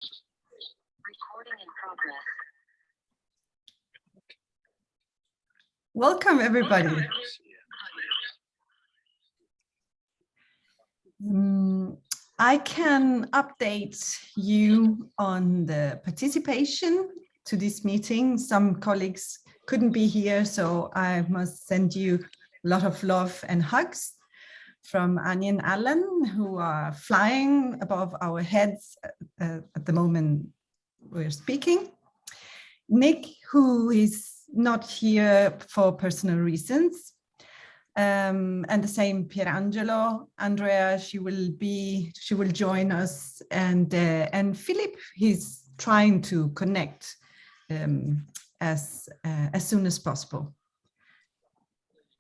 Recording in progress. Welcome, everybody. I can update you on the participation to this meeting. Some colleagues couldn't be here, so I must send you a lot of love and hugs from Anya and Alan, who are flying above our heads at the moment we're speaking. Nick, who is not here for personal reasons, and the same Pierangelo. Andrea, she will join us, and Philip, he's trying to connect as soon as possible.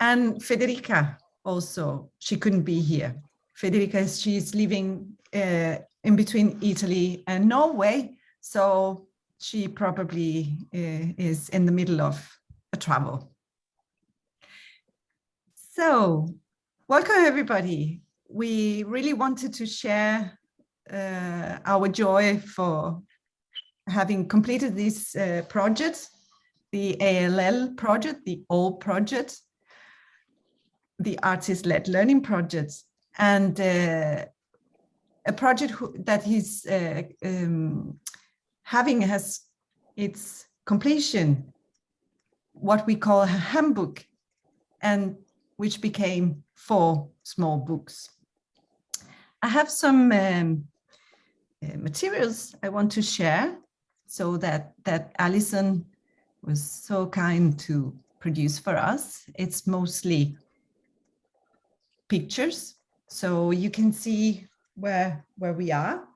And Federica also, she couldn't be here. Federica, she's living in between Italy and Norway, so she probably is in the middle of a travel. So, welcome everybody. We really wanted to share our joy for having completed this project, the ALL project, the OLD project, the artist-led learning project, and a project that is having as its completion what we call a handbook, and which became 4 small books. I have some materials I want to share, so that Alison was so kind to produce for us. It's mostly pictures, so you can see where we are.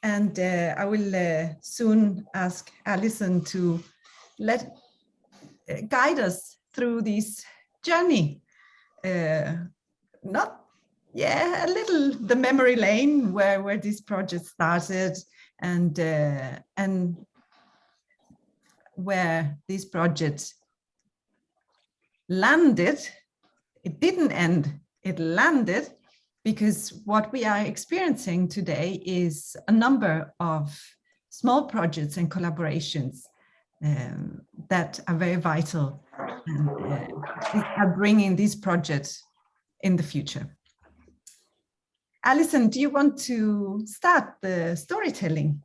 And I will soon ask Alison to guide us through this journey. A little the memory lane where this project started, and where this project landed. It didn't end, it landed, because what we are experiencing today is a number of small projects and collaborations that are very vital and are bringing these projects in the future. Alison, do you want to start the storytelling?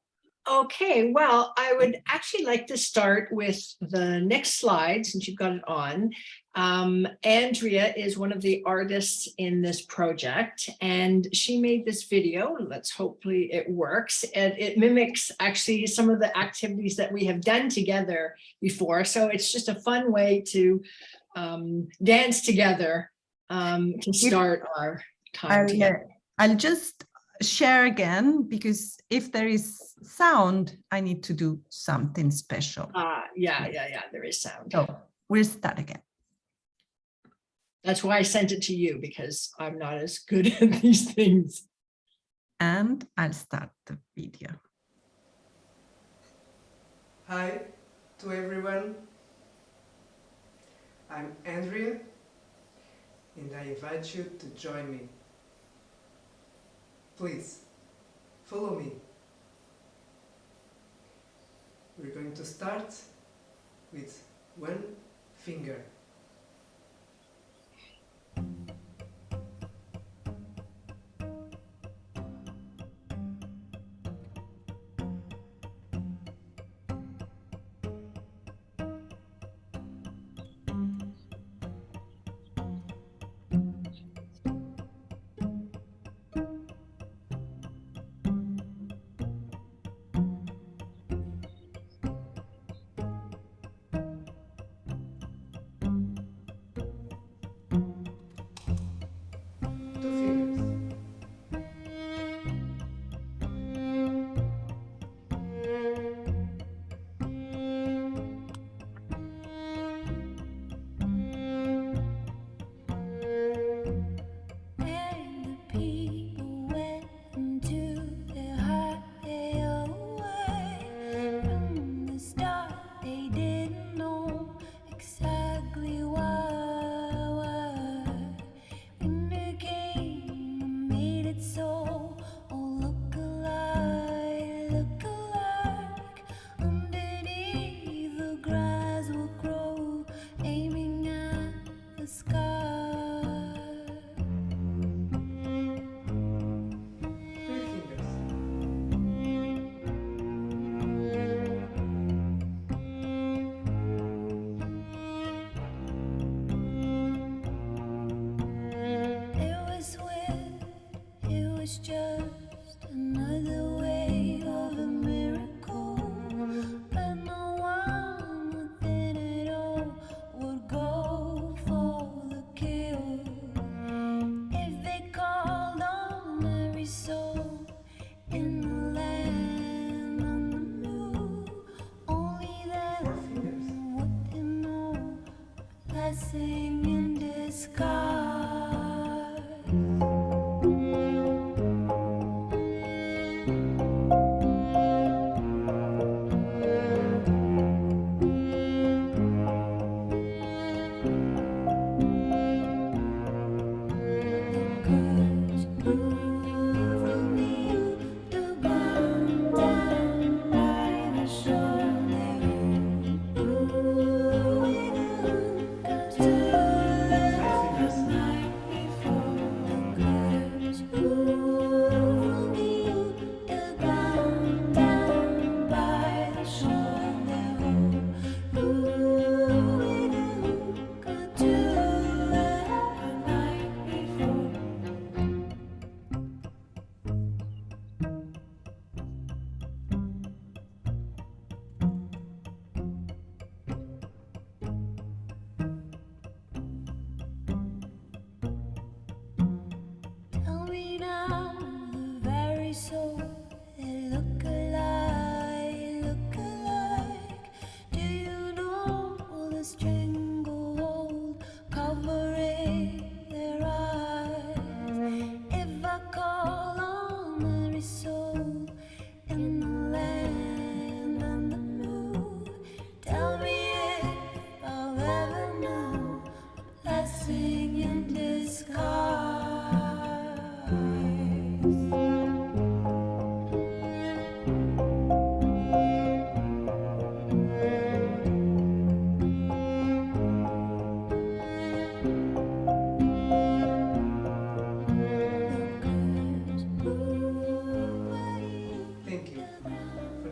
Okay, well, I would actually like to start with the next slide, since you've got it on. Andrea is one of the artists in this project, and she made this video. Let's hopefully it works, and it mimics actually some of the activities that we have done together before. So it's just a fun way to dance together to start our time together. I'll just share again, because if there is sound, I need to do something special. Yeah, there is sound. So we'll start again. That's why I sent it to you, because I'm not as good at these things. And I'll start the video. Hi to everyone. I'm Andrea, and I invite you to join me. Please, follow me. We're going to start with 1 finger.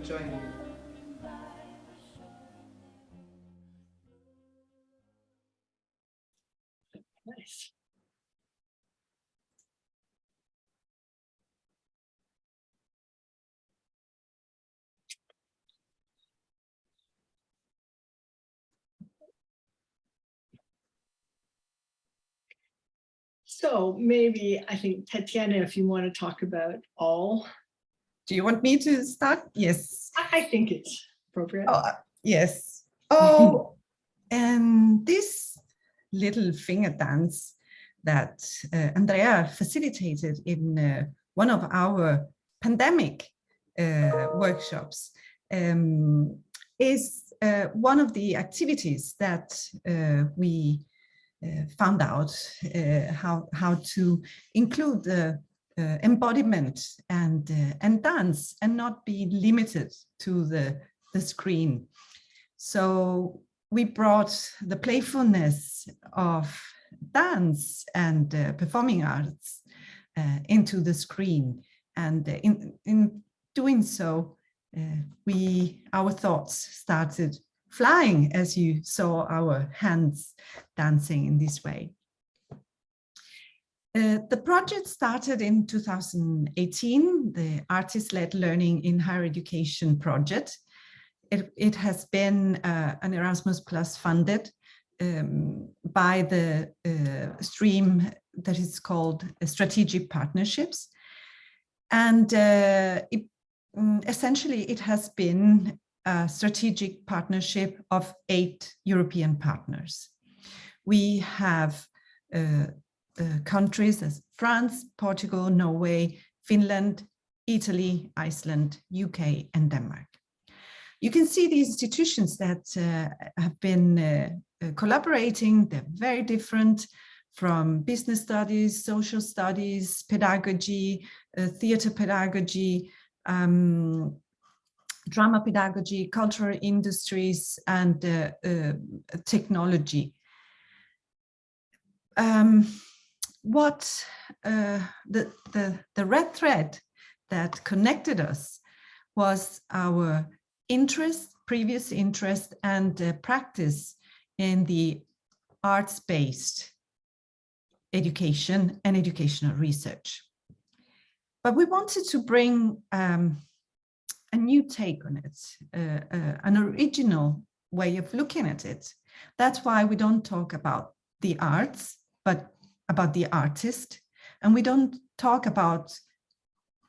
join me. Nice. So maybe I think Tatiana, if you want to talk about all, Do you want me to start? Yes. I think it's appropriate. Oh, yes. Oh, and this little finger dance that Andrea facilitated in one of our pandemic workshops is one of the activities that we found out how to include the embodiment and dance and not be limited to the screen. So we brought the playfulness of dance and performing arts into the screen, and in doing so, our thoughts started flying as you saw our hands dancing in this way. The project started in 2018, the Artist-Led Learning in Higher Education project. It has been an Erasmus Plus funded by the stream that is called Strategic Partnerships. And essentially it has been a strategic partnership of 8 European partners. We have countries as France, Portugal, Norway, Finland, Italy, Iceland, UK, and Denmark. You can see the institutions that have been collaborating. They're very different, from business studies, social studies, pedagogy, theater pedagogy, drama pedagogy, cultural industries, and technology. The red thread that connected us was our previous interest and practice in the arts-based education and educational research. But we wanted to bring a new take on it, an original way of looking at it. That's why we don't talk about the arts, but about the artist. And we don't talk about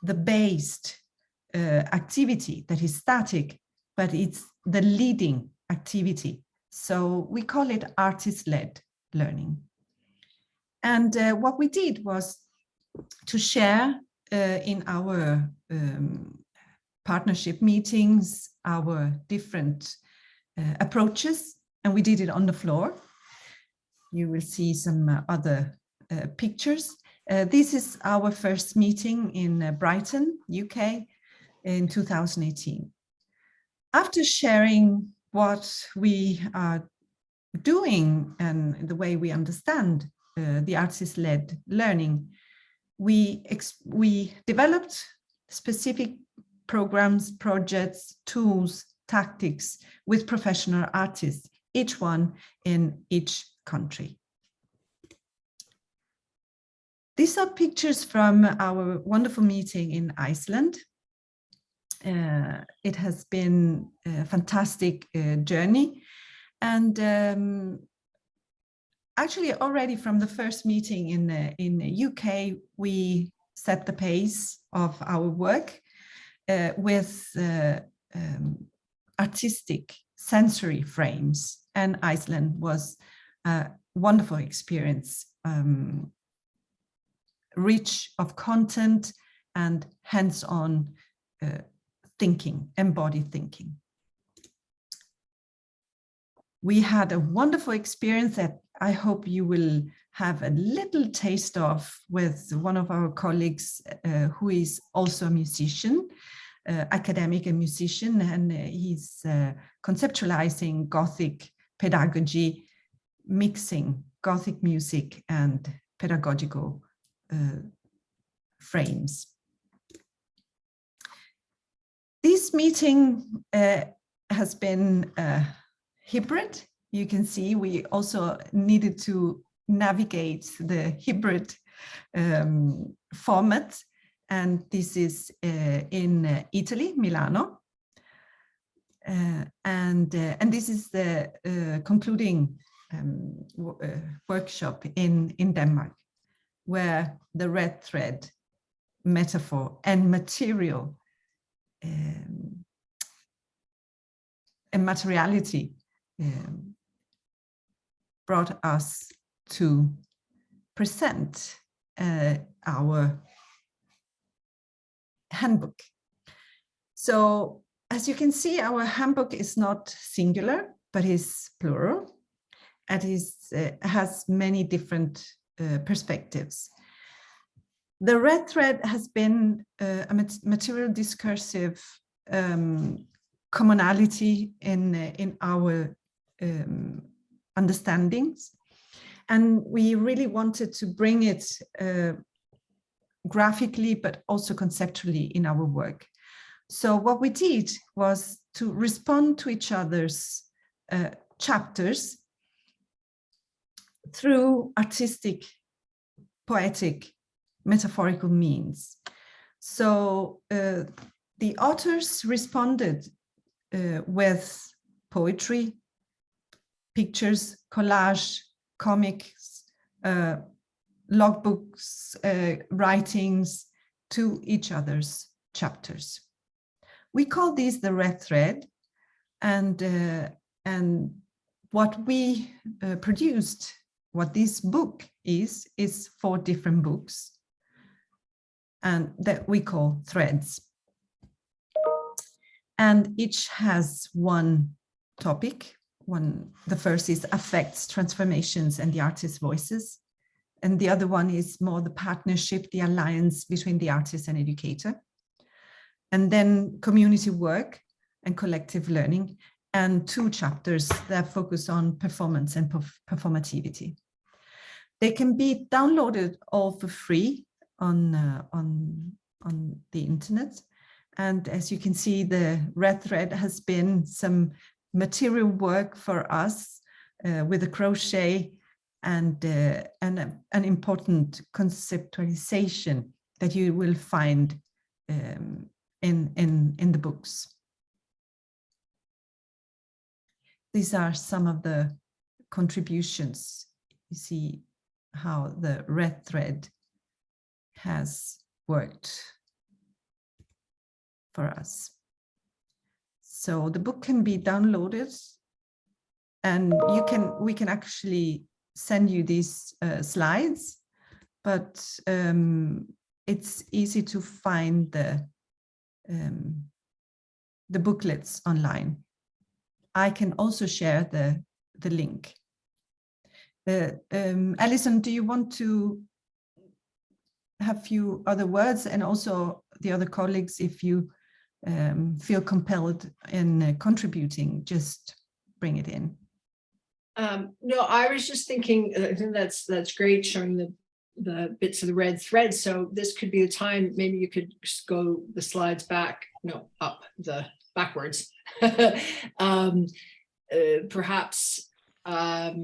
the based activity that is static, but it's the leading activity. So we call it artist-led learning. And what we did was to share in our partnership meetings our different approaches, and we did it on the floor. You will see some other pictures. This is our first meeting in Brighton, UK, in 2018. After sharing what we are doing and the way we understand the artist-led learning, we developed specific programs, projects, tools, tactics with professional artists, each one in each country. These are pictures from our wonderful meeting in Iceland. It has been a fantastic journey. And actually already from the first meeting in the UK, we set the pace of our work with artistic sensory frames. And Iceland was a wonderful experience, rich of content and hands-on thinking, embodied thinking. We had a wonderful experience that I hope you will have a little taste of with one of our colleagues who is also a musician, academic and musician, and he's conceptualizing Gothic pedagogy, mixing Gothic music and pedagogical frames. This meeting has been hybrid. You can see we also needed to navigate the hybrid format, and this is in Italy, Milano. And this is the concluding workshop in Denmark, where the red thread metaphor and material and materiality brought us to present our handbook. So as you can see, our handbook is not singular, but is plural. It has many different perspectives. The red thread has been a material discursive commonality in our understandings. And we really wanted to bring it graphically, but also conceptually in our work. So what we did was to respond to each other's chapters through artistic, poetic, metaphorical means. So the authors responded with poetry, pictures, collage, comics, logbooks, writings to each other's chapters. We call these the red thread, and what we produced, what this book is 4 different books, and that we call threads. And each has one topic. The first is affects, transformations, and the artist's voices. And the other one is more the partnership, the alliance between the artist and educator. And then community work and collective learning, and 2 chapters that focus on performance and performativity. They can be downloaded all for free on the internet. And as you can see, the red thread has been some material work for us with a crochet and an important conceptualization that you will find in the books. These are some of the contributions. You see how the red thread has worked for us. So the book can be downloaded, and we can actually send you these slides, but it's easy to find the booklets online. I can also share the link. Alison, do you want to have a few other words, and also the other colleagues, if you feel compelled in contributing, just bring it in. No, I was just thinking, I think that's great, showing the bits of the red thread. So this could be the time, maybe you could just go the slides back, no, up, backwards. Perhaps, no,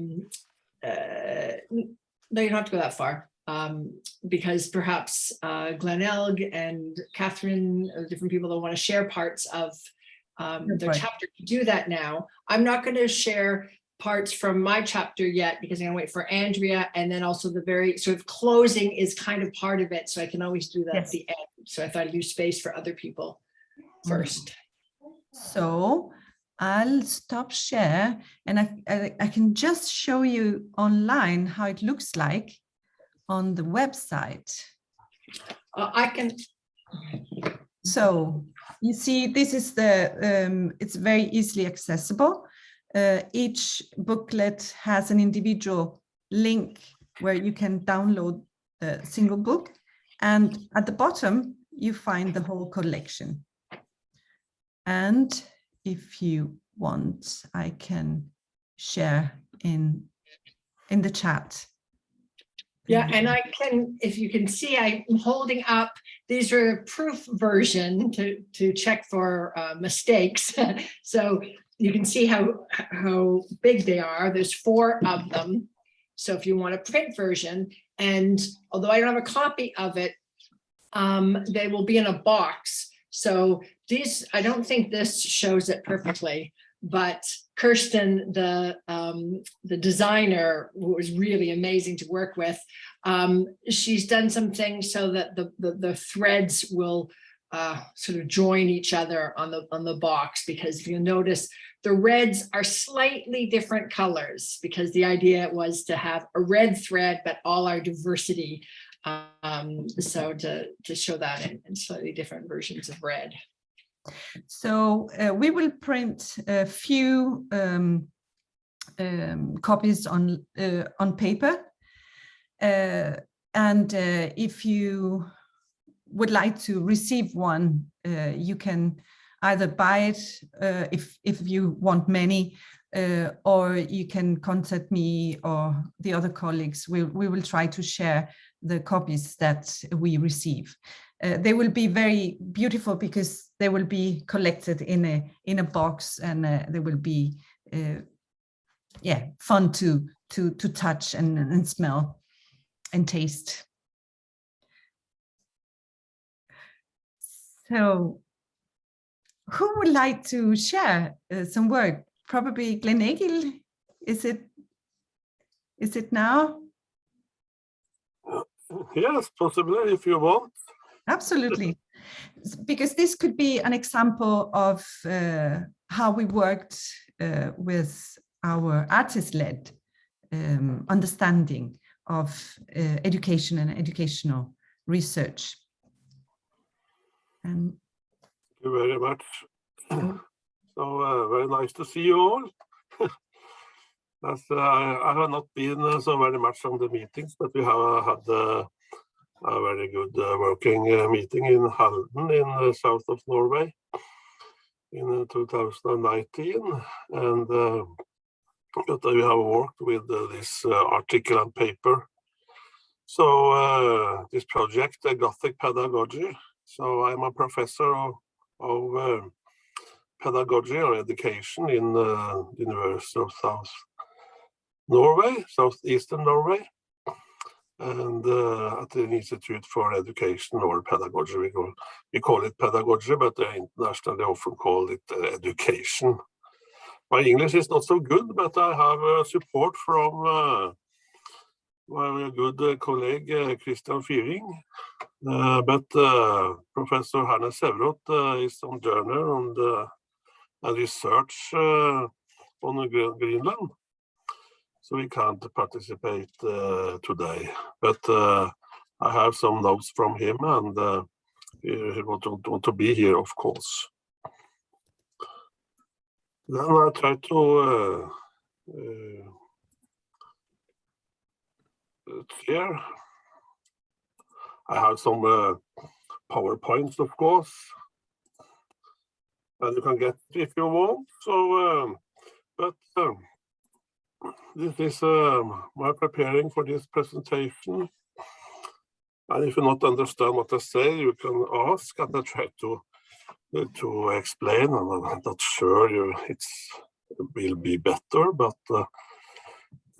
you don't have to go that far. Because perhaps Glenn Elg and Catherine, different people that want to share parts of their chapter, to do that now. I'm not going to share parts from my chapter yet, because I'm going to wait for Andrea, and then also the very sort of closing is kind of part of it, so I can always do that at the end. So I thought I'd leave space for other people first. So I'll stop share, and I can just show you online how it looks like on the website. I can. So you see, this is it's very easily accessible. Each booklet has an individual link where you can download the single book, and at the bottom you find the whole collection. And if you want, I can share in the chat Yeah, and I can, if you can see, I'm holding up, these are a proof version to check for mistakes. So you can see how big they are. There's 4 of them. So if you want a print version, and although I don't have a copy of it, they will be in a box. So these, I don't think this shows it perfectly, but Kirsten, the designer, who was really amazing to work with, she's done some things so that the threads will sort of join each other on the box, because if you notice, the reds are slightly different colors, because the idea was to have a red thread, but all our diversity. So to show that in slightly different versions of red. So we will print a few copies on paper, and if you would like to receive one, you can either buy it if you want many, or you can contact me or the other colleagues. We will try to share the copies that we receive. They will be very beautiful because they will be collected in a box, and they will be fun to touch and smell and taste. So who would like to share some work? Probably Glenn Egil. Is it now? Yes, possibly, if you want. Absolutely, because this could be an example of how we worked with our artist-led understanding of education and educational research. And Thank you very much. So very nice to see you all. As I have not been so very much on the meetings, but we have had a very good working meeting in Halden in the south of Norway in 2019, and but we have worked with this article and paper. So this project, Gothic Pedagogy. So I'm a professor of pedagogy or education in the University of Southeastern Norway, and at the Institute for Education or Pedagogy. We call it pedagogy, but internationally often call it education. My English is not so good, but I have support from my good colleague Christian Fyring. But Professor Hanne Sæveråt is on journal and research on Greenland. So we can't participate today, but I have some notes from him, and he want to be here, of course. Then I try to share. I have some PowerPoints, of course, and you can get it if you want. So, but this is my preparing for this presentation. And if you not understand what I say, you can ask, and I try to explain. And I'm not sure it will be better, but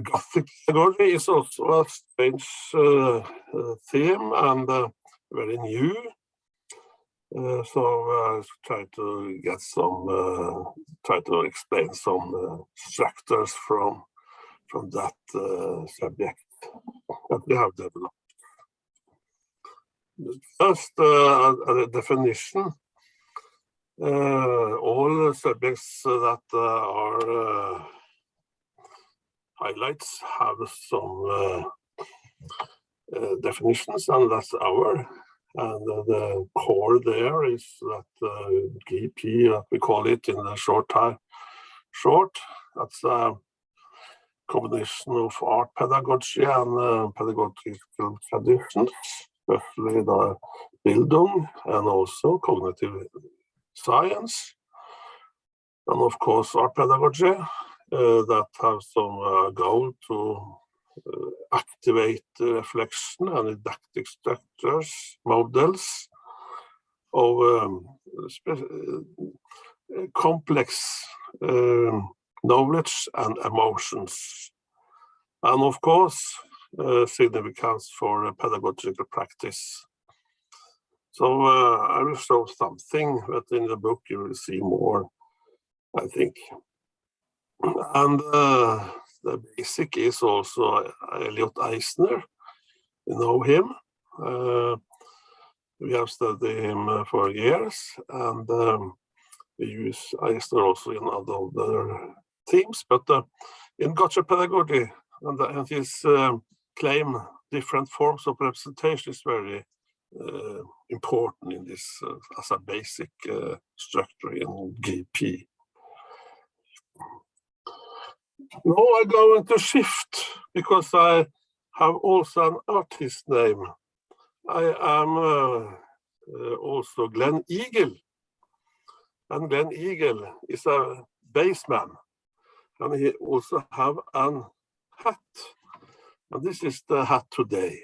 Gothic pedagogy is also a strange theme and very new. So try to get some, try to explain some structures from that subject that we have developed. First, a definition. All subjects that are highlights have some definitions, and that's our. And the core there is that GP, we call it in the short. That's a combination of art pedagogy and pedagogical traditions, especially the Bildung and also cognitive science. And of course, art pedagogy that have some goal to activate reflection and didactic structures, models of complex knowledge and emotions. And of course, significance for pedagogical practice. So I will show something, but in the book you will see more, I think. And the basic is also Elliot Eisner. You know him. We have studied him for years, and we use Eisner also in other themes. But in gotcha pedagogy, and his claim different forms of representation is very important in this as a basic structure in GP. Now I'm going to shift because I have also an artist name. I am also Glenn Eagle, and Glenn Eagle is a bassman, and he also have an hat, and this is the hat today.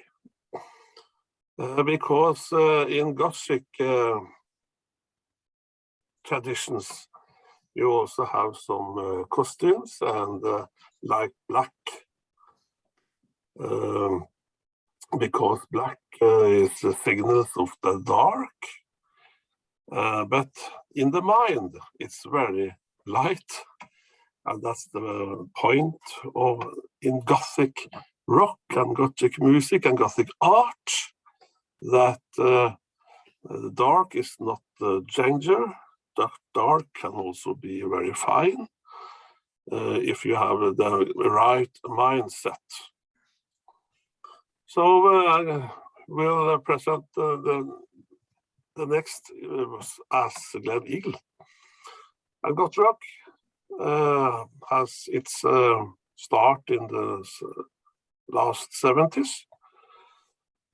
Because in Gothic traditions, you also have some costumes and like black, because black is the signals of the dark, but in the mind it's very light, and that's the point of in Gothic rock and Gothic music and Gothic art, that the dark is not the danger. Dark can also be very fine if you have the right mindset. So I will present the next as Glenn Eagle. And Gothic rock has its start in the last 70s.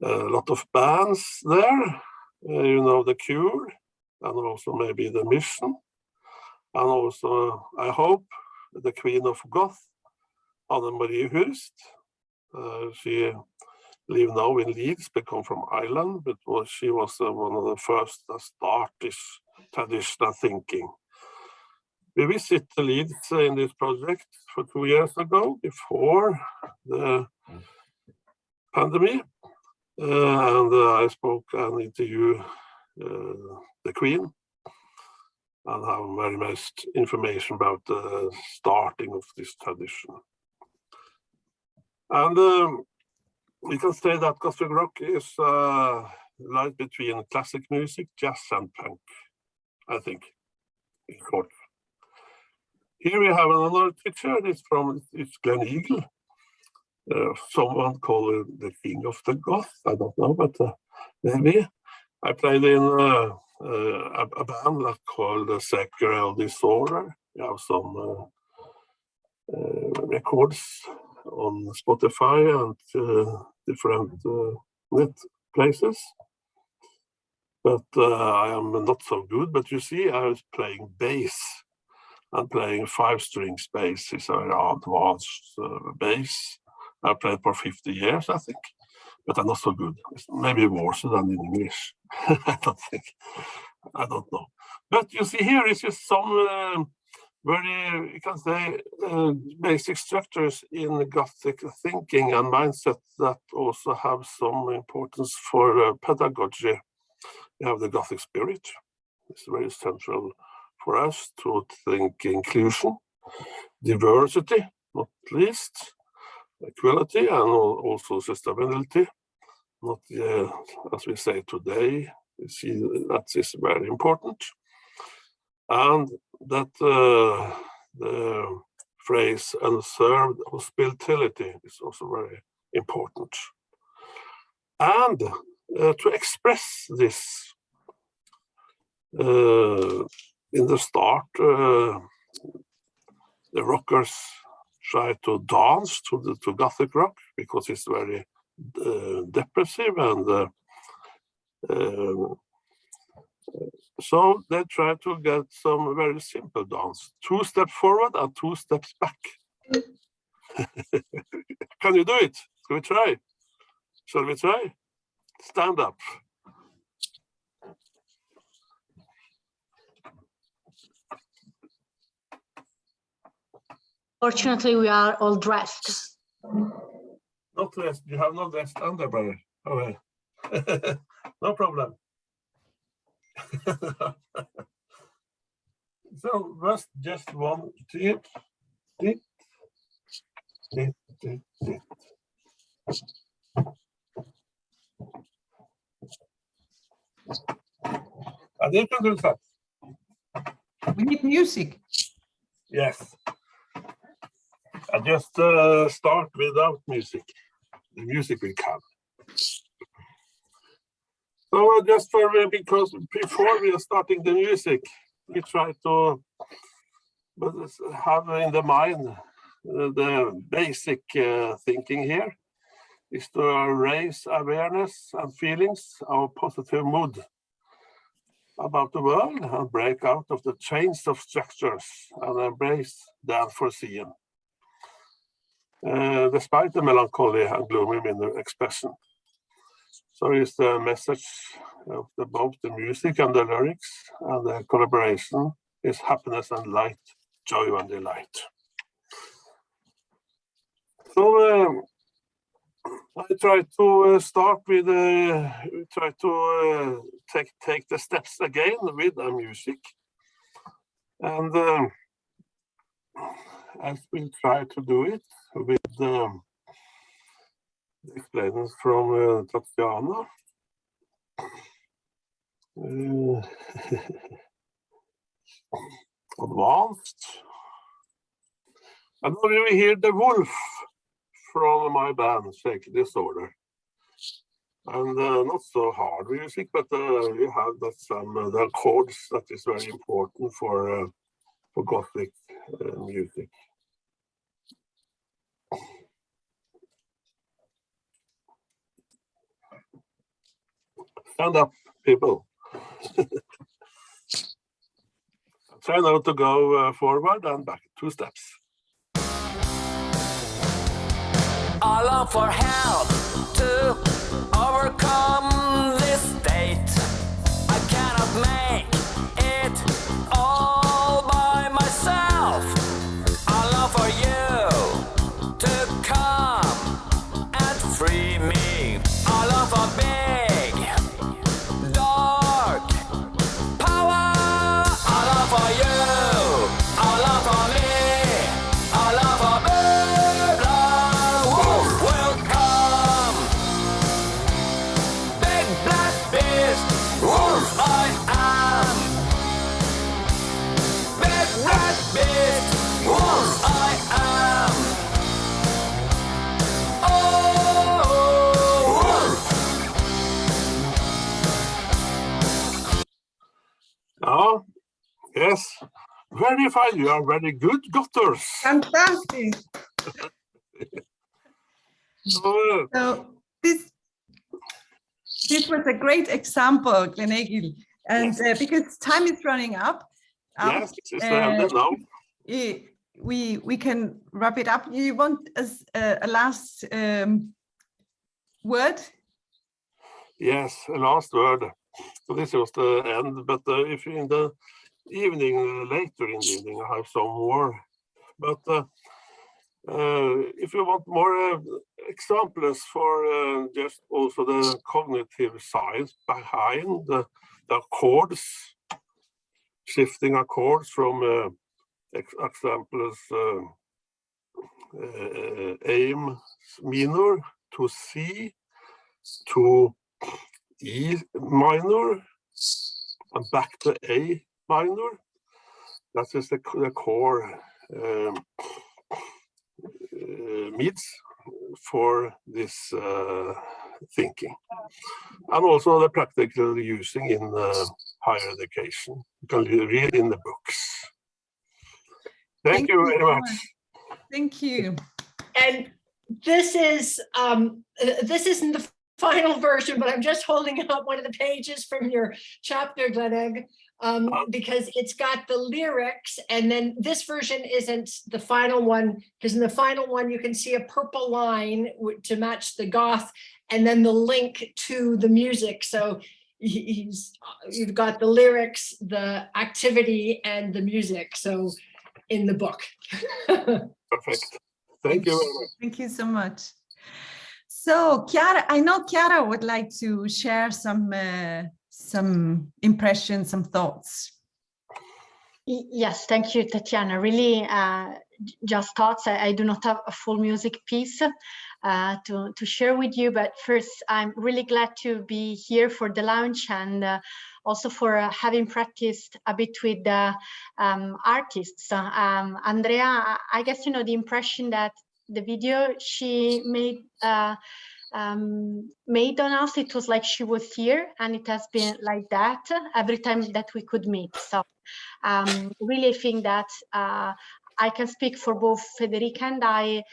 A lot of bands there, you know, The Cure, and also maybe The Mission, and also, I hope, the Queen of Goth, Anne Marie Hurst. She lives now in Leeds, but come from Ireland, but she was one of the first that started this traditional thinking. We visited Leeds in this project for 2 years ago, before the pandemic. And I spoke and interviewed the Queen, and have very much information about the starting of this tradition. And we can say that Gothic rock is light between classic music, jazz, and punk, I think, in short. Here we have another picture. It's Glenn Eagle. Someone called it the King of the Goth. I don't know, but maybe. I played in a band that called Sacral Disorder. We have some records on Spotify and different net places. But I am not so good. But you see, I was playing bass. I'm playing 5-string bass. It's a very advanced bass. I played for 50 years, I think, but I'm not so good. It's maybe worse than in English. I don't know. But you see here is just some very, you can say, basic structures in Gothic thinking and mindset that also have some importance for pedagogy. We have the Gothic spirit. It's very central for us to think inclusion, diversity, not least, equality, and also sustainability. Not as we say today, we see that is very important. And that the phrase unserved hospitality is also very important. And to express this in the start, the rockers try to dance to Gothic rock because it's very depressive, and so they try to get some very simple dance: 2 steps forward and 2 steps back. Can you do it? Shall we try? Shall we try? Stand up. Fortunately, we are all dressed. Not dressed. You have no dressed underwear. Okay. No problem. So just one tip. And you can do that. We need music. Yes. I just start without music. The music will come. So just because before we are starting the music, we try to have in the mind the basic thinking here is to raise awareness and feelings of positive mood about the world and break out of the chains of structures and embrace the unforeseen, despite the melancholy and gloomy expression. So is the message of both the music and the lyrics, and the collaboration is happiness and light, joy and delight. So I try to start with try to take the steps again with the music, and as we try to do it with the explanations from Tatiana. Advanced. And now we hear the wolf from my band, Shake Disorder. And not so hard music, but we have that some the chords that is very important for Gothic music. Stand up, people. Try now to go forward and back 2 steps. I long for help to overcome this state. I cannot make it all by myself. I long for you to come and free me. I long for big, dark power. I long for you. I long for me. I long for big, black wolf will come. Big black beast, wolf I am. Big black beast, wolf I am. Oh, wolf. Oh, yes. Very fine. You are very good gotters. Fantastic. So, So this was a great example, Glenn Egil. And because time is running out, yes, it's ended now. we can wrap it up. You want a last word? Yes, a last word. So this was the end, but if in the evening, later in the evening, I have some more. But if you want more examples for just also the cognitive science behind the chords, shifting accords from examples A minor to C to E minor and back to A minor. That is the core needs for this thinking, and also the practical using in higher education. You can read in the books. Thank you very much. Thank you. And this isn't the final version, but I'm just holding up one of the pages from your chapter, Glenn Egg. because it's got the lyrics, and then this version isn't the final one, because in the final one you can see a purple line to match the goth, and then the link to the music. So you've got the lyrics, the activity, and the music. So in the book. Perfect. Thank you very much. Thank you so much. So Chiara, I know Chiara would like to share some impressions, some thoughts. Yes, thank you, Tatiana. Really, just thoughts. I do not have a full music piece to share with you, but first, I'm really glad to be here for the launch, and also for having practiced a bit with the artists. Andrea, I guess, you know, the impression that the video she made on us, it was like she was here, and it has been like that every time that we could meet. So really, I think that I can speak for both Federica and I,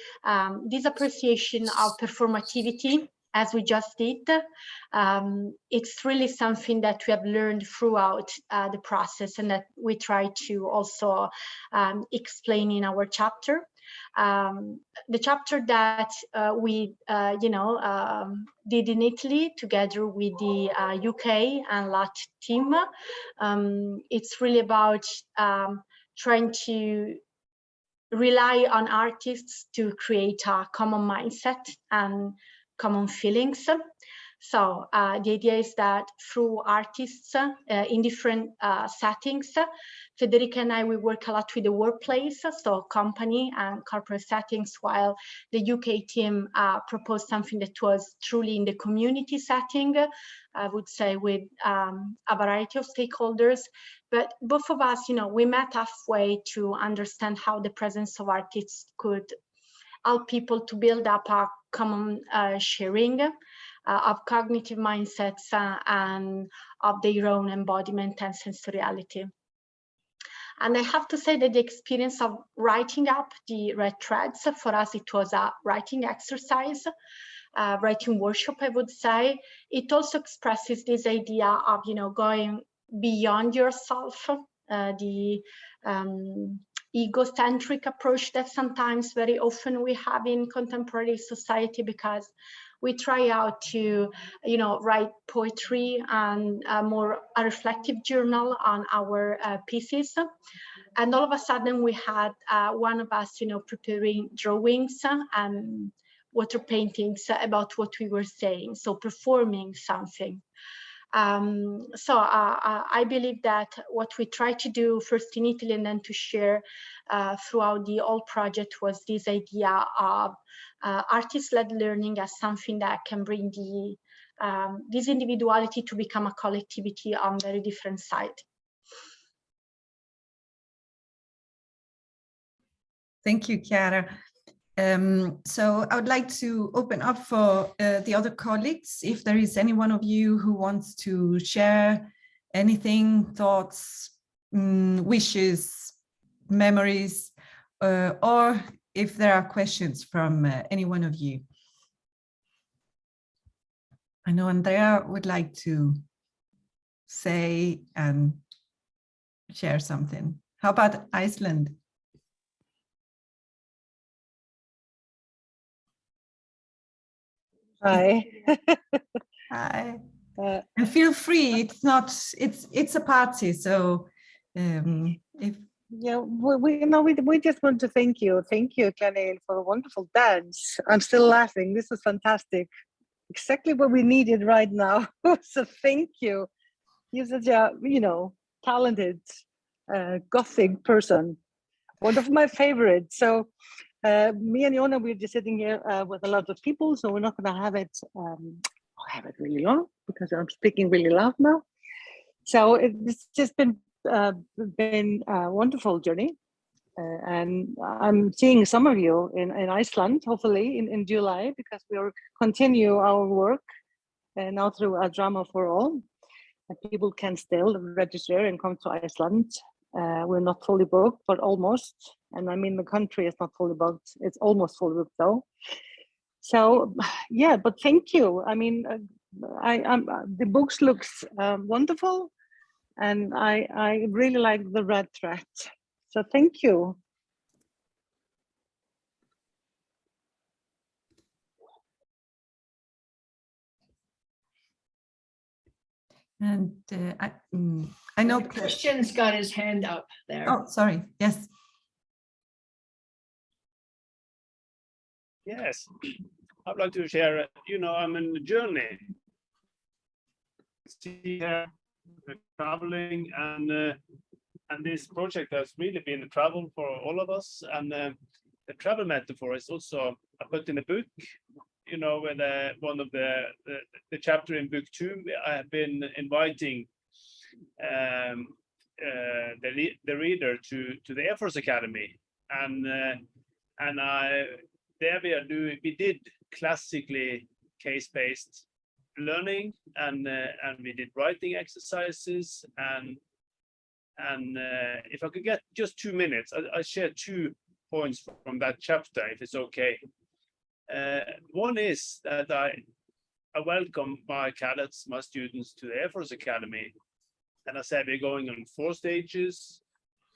this appreciation of performativity, as we just did, it's really something that we have learned throughout the process, and that we try to also explain in our chapter. The chapter that we did in Italy together with the UK and Lat team, it's really about trying to rely on artists to create a common mindset and common feelings. So the idea is that through artists in different settings, Federica and I, we work a lot with the workplace, so company and corporate settings, while the UK team proposed something that was truly in the community setting, I would say, with a variety of stakeholders. But both of us, you know, we met halfway to understand how the presence of artists could help people to build up a common sharing of cognitive mindsets and of their own embodiment and sensoriality. And I have to say that the experience of writing up the red threads, for us, it was a writing exercise, writing workshop, I would say. It also expresses this idea of, you know, going beyond yourself, the egocentric approach that sometimes very often we have in contemporary society, because we try out to, you know, write poetry and more a reflective journal on our pieces. And all of a sudden we had one of us, you know, preparing drawings and water paintings about what we were saying, so performing something. So I believe that what we tried to do first in Italy and then to share throughout the whole project was this idea of artist-led learning as something that can bring the this individuality to become a collectivity on very different sides. Thank you, Chiara. So I would like to open up for the other colleagues. If there is any one of you who wants to share anything, thoughts, wishes, memories, or if there are questions from any one of you. I know Andrea would like to say and share something. How about Iceland? Hi. Hi. And feel free. It's a party. So if Yeah, we just want to thank you, Claire, for a wonderful dance. I'm still laughing. This is fantastic. Exactly what we needed right now. So thank you. You're such a, you know, talented Gothic person. One of my favorites. So me and Yona, we're just sitting here with a lot of people, so we're not going to have it really long because I'm speaking really loud now. So it's just been a wonderful journey, and I'm seeing some of you in Iceland, hopefully in July, because we'll continue our work now through a drama for all. And people can still register and come to Iceland. We're not fully booked, but almost. And I mean, the country is not fully booked. It's almost fully booked though. So yeah, but thank you. I mean, the books looks wonderful. And I really like the red thread. So thank you. And I know Christian's got his hand up there. Oh, sorry. Yes. Yes, I'd like to share, I'm on a journey. See here, traveling, and this project has really been a travel for all of us. And the travel metaphor is also I put in a book, with one of the chapter in book 2, I have been inviting the reader to the Air Force Academy, and there we did classically case-based learning, and we did writing exercises, and if I could get just 2 minutes, I share 2 points from that chapter, if it's okay. One is that I welcome my cadets, my students, to the Air Force Academy, and I said we're going on 4 stages,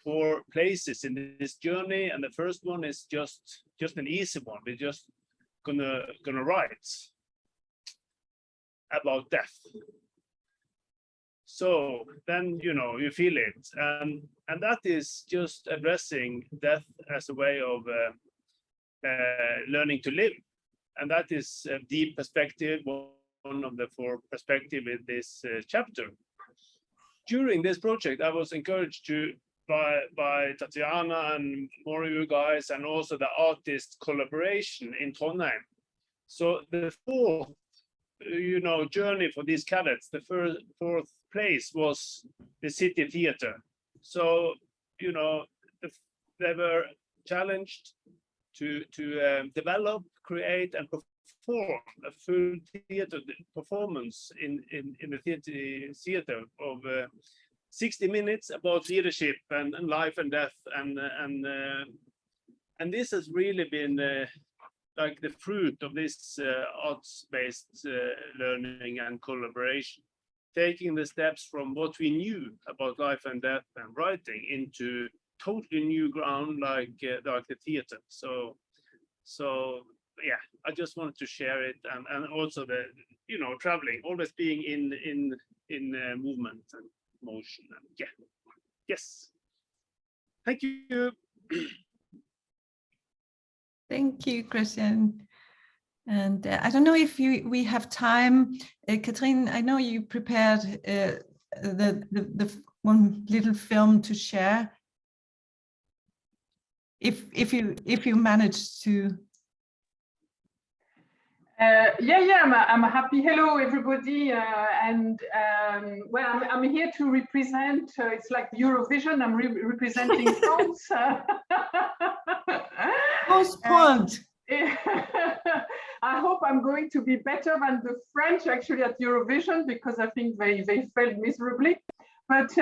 4 places in this journey, and the first one is just an easy one. We're just gonna write about death. So then you feel it, and that is just addressing death as a way of learning to live, and that is a deep perspective, one of the 4 perspectives in this chapter. During this project, I was encouraged by Tatiana and more of you guys, and also the artist collaboration in Trondheim. So the 4th, journey for these cadets, the 4th place was the City Theatre. So, they were challenged to develop, create, and perform a full theatre performance in the theatre of 60 minutes about leadership and life and death, and this has really been like the fruit of this arts-based learning and collaboration, taking the steps from what we knew about life and death and writing into totally new ground, like the theatre. So yeah, I just wanted to share it, and also the traveling, always being in movement and motion, and yeah, yes, thank you. Thank you, Christian. And I don't know if we have time. Katrine, I know you prepared the one little film to share. If you manage to. I'm happy. Hello, everybody, well, I'm here to represent. It's like Eurovision. I'm representing France. Postponed. I hope I'm going to be better than the French actually at Eurovision, because I think they failed miserably. But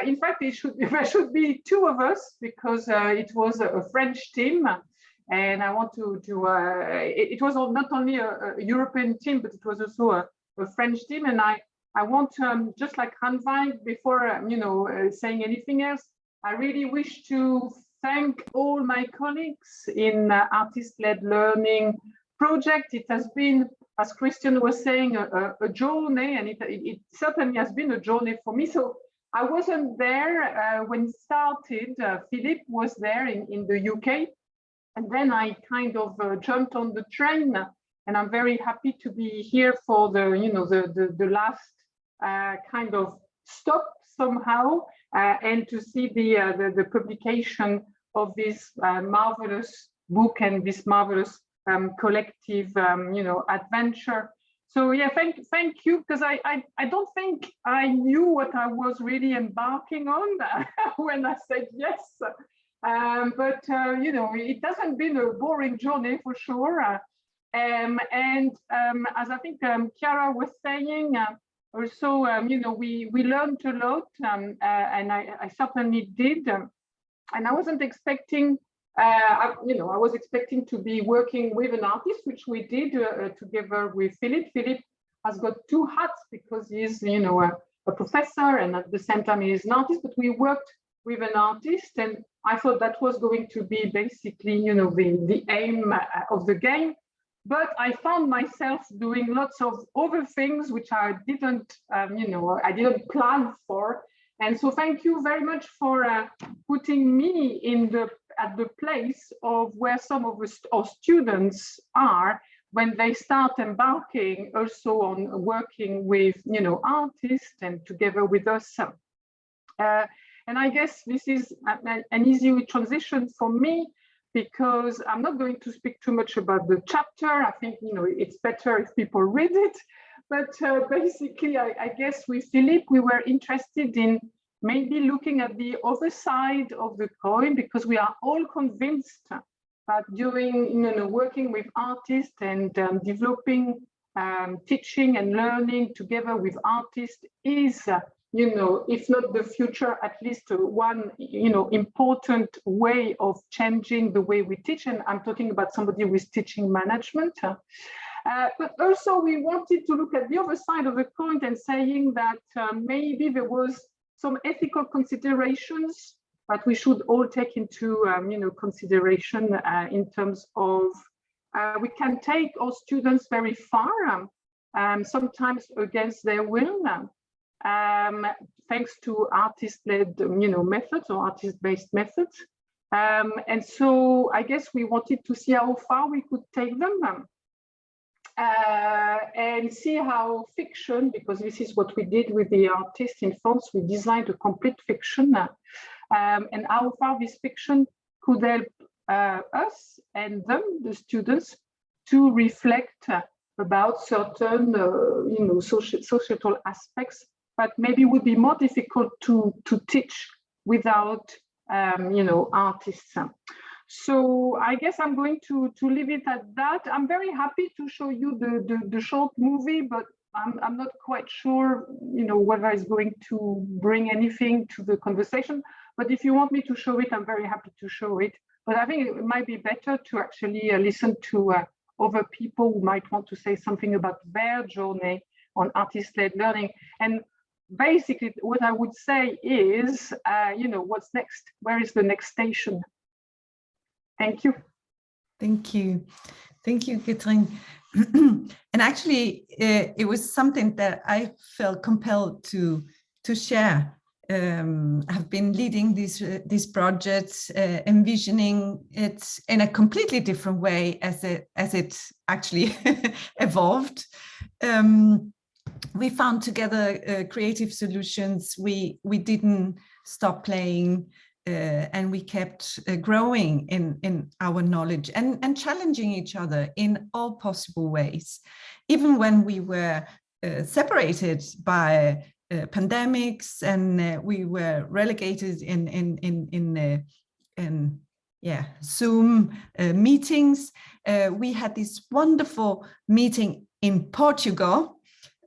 in fact, there should be 2 of us, because it was a French team. And I want to it was not only a European team, but it was also a French team. And I want to, just like Hanwijk, before saying anything else, I really wish to thank all my colleagues in artist-led learning project. It has been, as Christian was saying, a journey, and it certainly has been a journey for me. So I wasn't there when it started. Philip was there in the UK. And then I kind of jumped on the train, and I'm very happy to be here for the last kind of stop somehow, and to see the publication of this marvelous book and this marvelous collective adventure. So yeah, thank you, because I don't think I knew what I was really embarking on when I said yes. But it hasn't been a boring journey for sure. As I think Chiara was saying, also, we learned a lot, and I certainly did. And I wasn't expecting, I was expecting to be working with an artist, which we did together with Philip. Philip has got 2 hats, because he's, a professor and at the same time he is an artist, but we worked with an artist, and I thought that was going to be basically, the aim of the game. But I found myself doing lots of other things which I didn't, I didn't plan for. And so thank you very much for putting me at the place of where some of our students are when they start embarking also on working with, artists and together with us. And I guess this is an easy transition for me, because I'm not going to speak too much about the chapter. I think, it's better if people read it. But basically, I guess with Philippe, we were interested in maybe looking at the other side of the coin, because we are all convinced that working with artists and developing teaching and learning together with artists is, if not the future, at least one, important way of changing the way we teach. And I'm talking about somebody with teaching management. But also we wanted to look at the other side of the coin and saying that maybe there was some ethical considerations that we should all take into consideration in terms of we can take our students very far, sometimes against their will, thanks to artist-led methods or artist-based methods. And so I guess we wanted to see how far we could take them. And see how fiction, because this is what we did with the artists in France, we designed a complete fiction, and how far this fiction could help us and them, the students, to reflect about certain societal aspects, but maybe would be more difficult to teach without artists. So I guess I'm going to leave it at that. I'm very happy to show you the short movie, but I'm not quite sure, whether it's going to bring anything to the conversation. But if you want me to show it, I'm very happy to show it. But I think it might be better to actually listen to other people who might want to say something about their journey on artist-led learning. And basically, what I would say is, what's next? Where is the next station? Thank you. Thank you. Thank you, Catherine. And actually, it was something that I felt compelled to share. I've been leading these projects, envisioning it in a completely different way as it actually evolved. We found together creative solutions. We didn't stop playing. And we kept growing in our knowledge and challenging each other in all possible ways, even when we were separated by pandemics and we were relegated in Zoom meetings. We had this wonderful meeting in Portugal,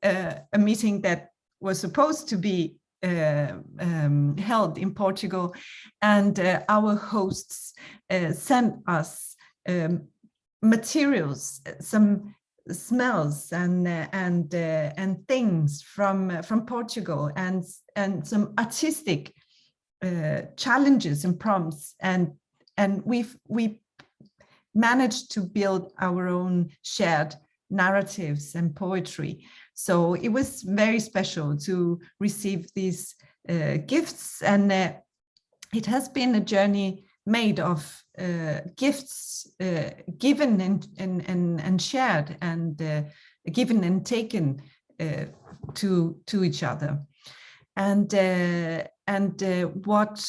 a meeting that was supposed to be held in Portugal, and our hosts sent us materials, some smells and things from Portugal, and some artistic challenges and prompts, and we managed to build our own shared narratives and poetry. So it was very special to receive these gifts, and it has been a journey made of gifts given and shared, and given and taken to each other. And what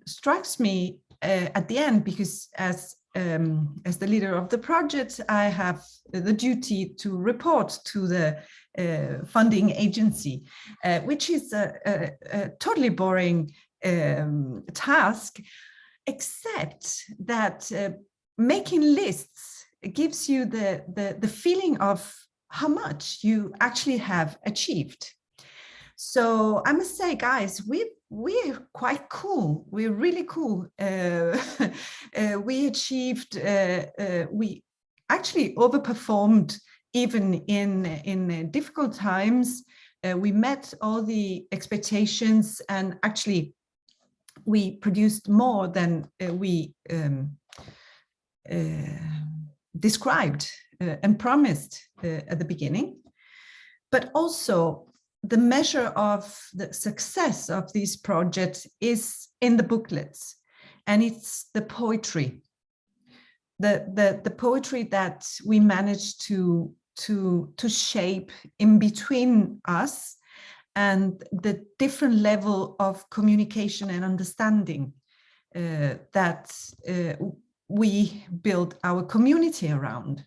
strikes me at the end, because as the leader of the project, I have the duty to report to the funding agency, which is a totally boring task, except that making lists gives you the feeling of how much you actually have achieved. So I must say, guys, we're quite cool. We're really cool. We achieved, we actually overperformed even in difficult times. we met all the expectations, and actually we produced more than we described and promised at the beginning. But also the measure of the success of these projects is in the booklets, and it's the poetry. The poetry that we managed to shape in between us, and the different level of communication and understanding that we build our community around.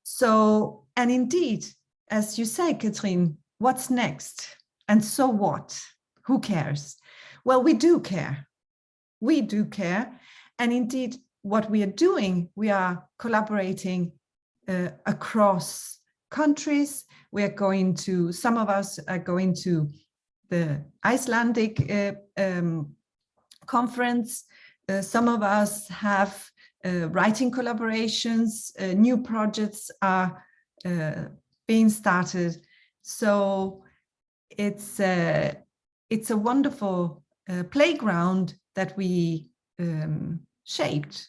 So, and indeed, as you say, Katrine, what's next? And so what? Who cares? Well, we do care. We do care. And indeed, what we are doing, we are collaborating across countries. We are going to, some of us are going to the Icelandic conference. Some of us have writing collaborations. New projects are being started. So it's a wonderful playground that we shaped,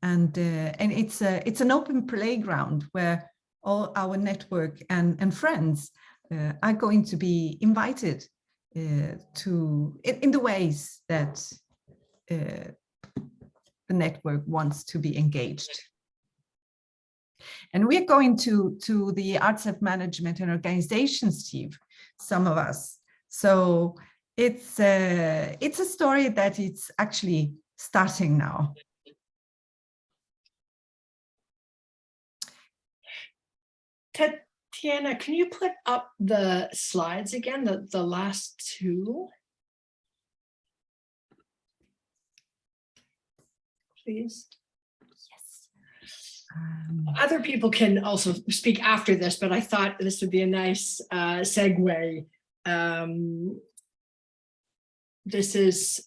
and it's an open playground where all our network and friends are going to be invited to in the ways that the network wants to be engaged. And we're going to the Arts of Management and Organizations team, some of us. So it's a story that it's actually starting now. Tatiana, can you put up the slides again, the last two? Please. Yes. Other people can also speak after this, but I thought this would be a nice segue. This is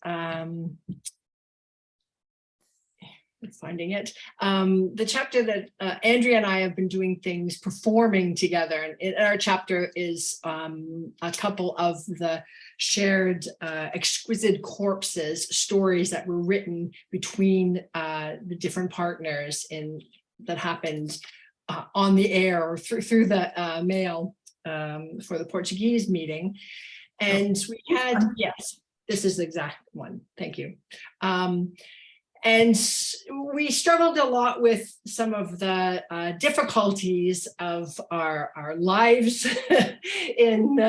finding it. The chapter that Andrea and I have been doing things, performing together. And our chapter is a couple of the shared exquisite corpses, stories that were written between the different partners that happened on the air or through the mail for the Portuguese meeting. And we had, yes, this is the exact one. Thank you. And we struggled a lot with some of the difficulties of our lives in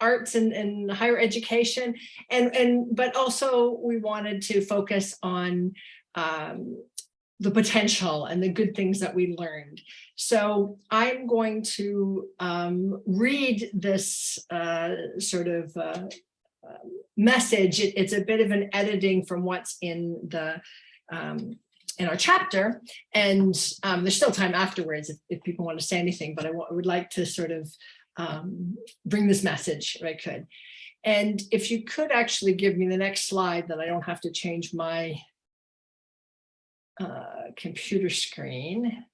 arts and higher education, but also we wanted to focus on the potential and the good things that we learned. So I'm going to read this sort of message. It's a bit of an editing from what's in the in our chapter, and there's still time afterwards if people want to say anything, but I would like to sort of bring this message if I could. And if you could actually give me the next slide, that I don't have to change my computer screen.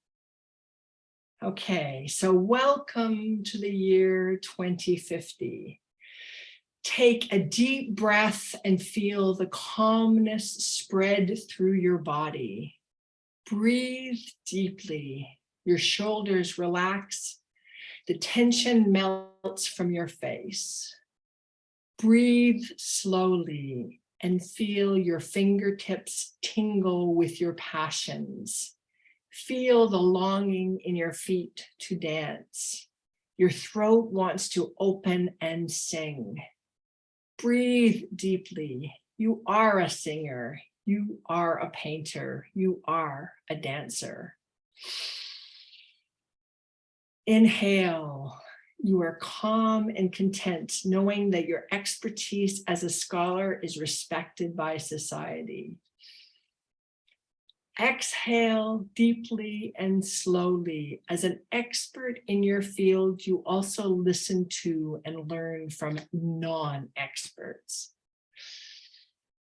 Okay, so welcome to the year 2050. Take a deep breath and feel the calmness spread through your body. Breathe deeply. Your shoulders relax. The tension melts from your face. Breathe slowly and feel your fingertips tingle with your passions. Feel the longing in your feet to dance. Your throat wants to open and sing. Breathe deeply. You are a singer. You are a painter. You are a dancer. Inhale. You are calm and content, knowing that your expertise as a scholar is respected by society. Exhale deeply and slowly. As an expert in your field, you also listen to and learn from non-experts.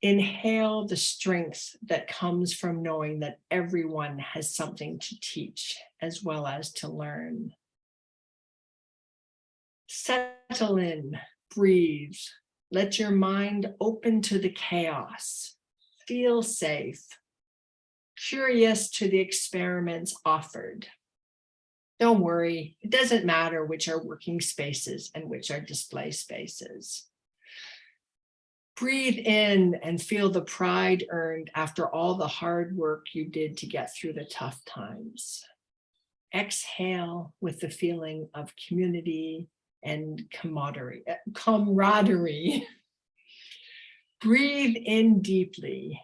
Inhale the strength that comes from knowing that everyone has something to teach as well as to learn. Settle in, breathe. Let your mind open to the chaos. Feel safe. Curious to the experiments offered. Don't worry, it doesn't matter which are working spaces and which are display spaces. Breathe in and feel the pride earned after all the hard work you did to get through the tough times. Exhale with the feeling of community and camaraderie. Breathe in deeply.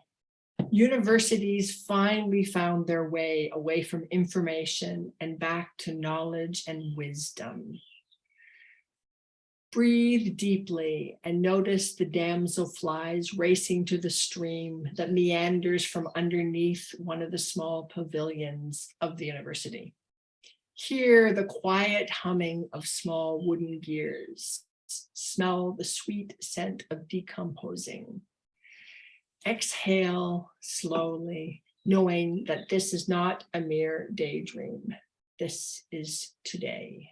Universities finally found their way away from information and back to knowledge and wisdom. Breathe deeply and notice the damselflies racing to the stream that meanders from underneath one of the small pavilions of the university. Hear the quiet humming of small wooden gears. Smell the sweet scent of decomposing. Exhale slowly, knowing that this is not a mere daydream. This is today.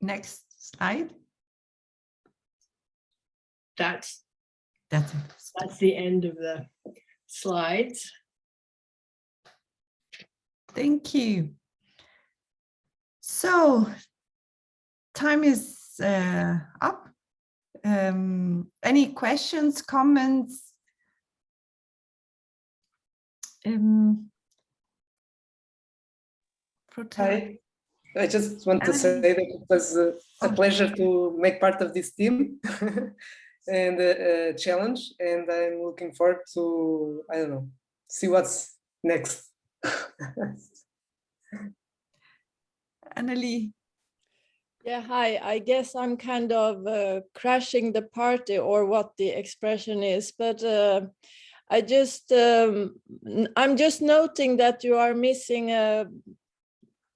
Next slide. That's That's the end of the slides. Thank you. So time is up. Any questions, comments? Hi. I just want to say that it was a pleasure to make part of this team and a challenge, and I'm looking forward to, I don't know, see what's next. Annalie. Yeah, hi. I guess I'm kind of crashing the party, or what the expression is, but I'm just noting that you are missing a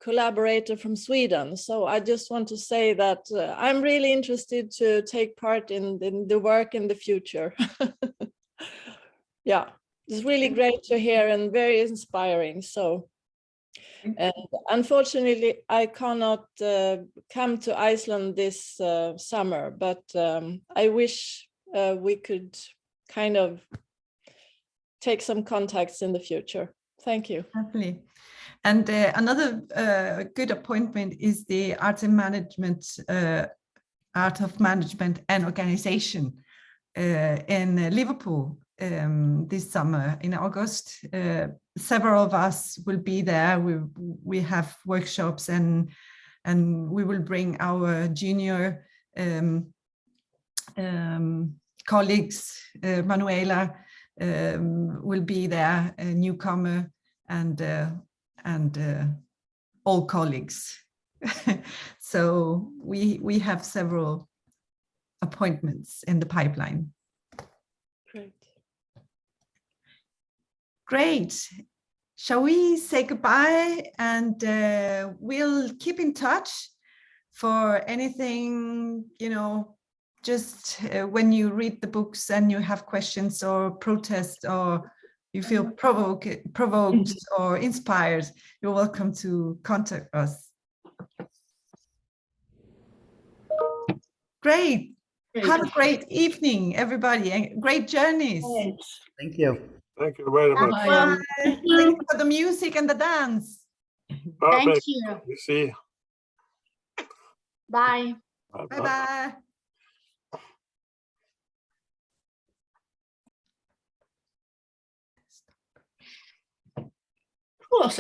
collaborator from Sweden. So I just want to say that I'm really interested to take part in the work in the future. Yeah, it's really great to hear and very inspiring. So, and unfortunately, I cannot come to Iceland this summer, but I wish we could kind of take some contacts in the future. Thank you. Happily. And another good appointment is the Art of Management and Organization in Liverpool this summer in August. Several of us will be there. We have workshops and we will bring our junior colleagues. Manuela will be there, a newcomer, and all colleagues. So we have several appointments in the pipeline. Great. Shall we say goodbye, and we'll keep in touch for anything, you know, just when you read the books and you have questions or protest, or you feel provoked or inspired, you're welcome to contact us. Great. Have a great evening, everybody, and great journeys. Thank you. Thank you very much. Bye. Thank you for the music and the dance. Perfect. Thank you. We see. Bye. Bye-bye. Cool. So